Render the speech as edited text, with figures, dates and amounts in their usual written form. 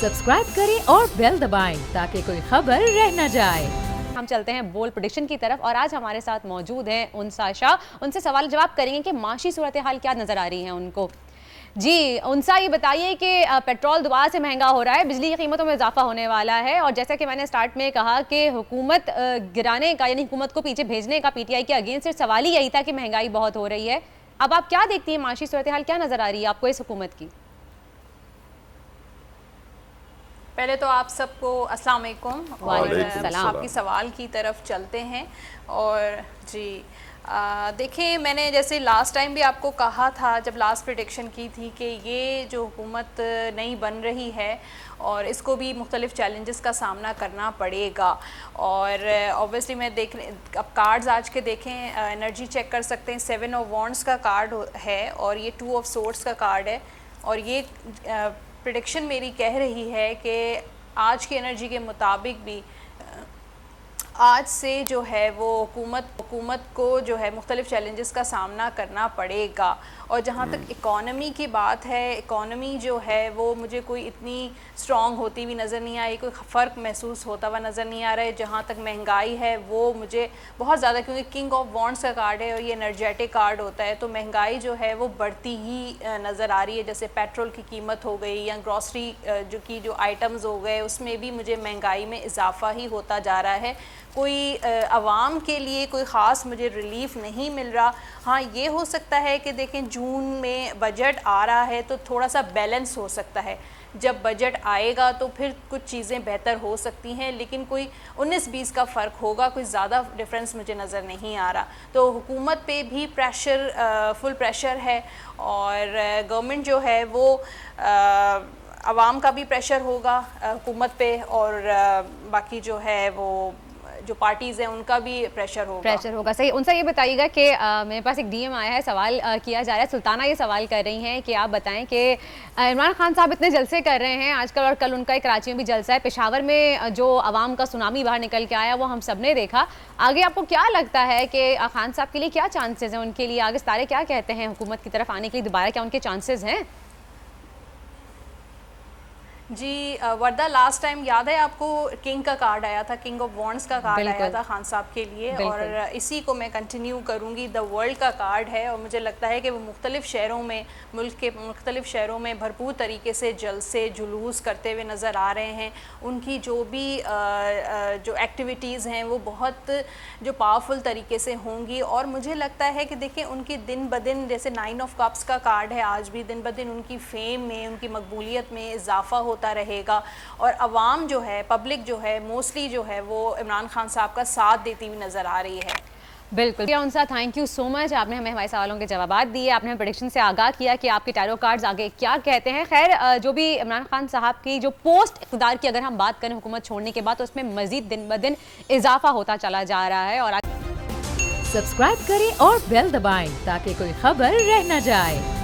Subscribe करें और bell दबाएं ताकि कोई खबर रह न जाए। हम चलते हैं बोल प्रेडिक्शन की तरफ और आज हमारे साथ मौजूद हैं उनसा शाह। उनसे सवाल जवाब करेंगे कि माशी सूरत हाल क्या नजर आ रही है उनको। जी उनसा, ये बताइए कि पेट्रोल दोबारा से महंगा हो रहा है, बिजली की कीमतों में इजाफा होने वाला है और जैसा कि मैंने स्टार्ट में कहा कि हुकूमत गिराने का यानी हुकूमत को पीछे भेजने का पीटीआई के अगेंस्ट सवाल ही यही था कि महंगाई बहुत हो रही है। अब आप क्या देखती हैं, माशी सूरत हाल क्या नजर आ रही है आपको इस हुकूमत की? पहले तो आप सबको अस्सलाम वालेकुम और आपकी सवाल की तरफ चलते हैं। और जी देखिए, मैंने जैसे लास्ट टाइम भी आपको कहा था जब लास्ट प्रेडिक्शन की थी कि ये जो हुकूमत नई बन रही है और इसको भी मुख्तलिफ चैलेंजेस का सामना करना पड़ेगा। और ऑब्वियसली मैं अब कार्ड्स आज के देखें, एनर्जी चेक कर सकते हैं, 7 ऑफ वॉन्ड्स का कार्ड है और ये 2 ऑफ सोर्ड्स का कार्ड है। और ये प्रेडिक्शन मेरी कह रही है कि आज की एनर्जी के मुताबिक भी आज से जो है वो हुकूमत को जो है मुख्तलिफ चैलेंजेस का सामना करना पड़ेगा। और जहाँ तक इकॉनमी की बात है, इकॉनमी जो है वो मुझे कोई इतनी स्ट्रॉन्ग होती हुई नज़र नहीं आई, कोई फ़र्क महसूस होता हुआ नज़र नहीं आ रहा है। जहाँ तक महंगाई है वो मुझे बहुत ज़्यादा, क्योंकि किंग ऑफ वॉन्ड्स का कार्ड है और ये एनर्जेटिक कार्ड होता है, तो महंगाई जो है वो बढ़ती ही नज़र आ रही है। जैसे पेट्रोल की कीमत हो गई या ग्रॉसरी जो आइटम्स हो गए, उसमें भी मुझे महंगाई में इजाफा ही होता जा रहा है। कोई आवाम के लिए कोई ख़ास मुझे रिलीफ नहीं मिल रहा। हाँ, ये हो सकता है कि देखें जून में बजट आ रहा है तो थोड़ा सा बैलेंस हो सकता है, जब बजट आएगा तो फिर कुछ चीज़ें बेहतर हो सकती हैं, लेकिन कोई 19-20 का फ़र्क होगा, कोई ज़्यादा डिफरेंस मुझे नज़र नहीं आ रहा। तो हुकूमत पे भी प्रेशर, फुल प्रेशर है और गवर्नमेंट जो है वो आवाम का भी प्रेशर होगा हुकूमत पे और बाकी जो है वो जो पार्टीज़ हैं उनका भी प्रेशर होगा। सही। उनसे ये बताइएगा कि मेरे पास एक डीएम आया है, सवाल किया जा रहा है, सुल्ताना ये सवाल कर रही हैं कि आप बताएं कि इमरान खान साहब इतने जलसे कर रहे हैं आजकल और कल उनका एक कराची में भी जलसा है, पेशावर में जो आवाम का सुनामी बाहर निकल के आया वो हम सब ने देखा। आगे आपको क्या लगता है कि खान साहब के लिए क्या चांसेस हैं, उनके लिए आगे सितारे क्या कहते हैं हुकूमत की तरफ आने के लिए, दोबारा क्या उनके चांसेस हैं? जी वर्दा, लास्ट टाइम याद है आपको किंग का कार्ड आया था, किंग ऑफ वॉन्ड्स का कार्ड आया था खान साहब के लिए, और इसी को मैं कंटिन्यू करूँगी। द वर्ल्ड का कार्ड है और मुझे लगता है कि वो मुख्तलिफ़ शहरों में, मुल्क के मुख्तलिफ़ शहरों में भरपूर तरीके से जलसे जुलूस करते हुए नज़र आ रहे हैं। उनकी जो भी जो एक्टिविटीज़ हैं वो बहुत जो पावरफुल तरीके से होंगी और मुझे लगता है कि देखिए उनकी दिन ब दिन, जैसे 9 ऑफ कप्स का कार्ड है, आज भी दिन ब दिन उनकी फेम में, उनकी मकबूलियत में इजाफा होता रहेगा और अवाम जो है, पब्लिक जो है, मोस्टली जो है वो इमरान खान साहब का साथ देती हुई नज़र आ रही है। बिल्कुल उनसा, थैंक यू सो मच, आपने हमें हमारे सवालों के जवाब दिए, आपने हमें प्रेडिक्शन से आगाह किया कि आपके टैरो कार्ड्स आगे क्या कहते हैं। खैर, जो भी इमरान खान साहब की जो पोस्ट इक़्तिदार की अगर हम बात करें हुकूमत छोड़ने के बाद, तो उसमें मजीद दिन ब दिन इजाफा होता चला जा रहा है। और सब्सक्राइब करें और बेल दबाएं ताकि कोई खबर रह न जाए।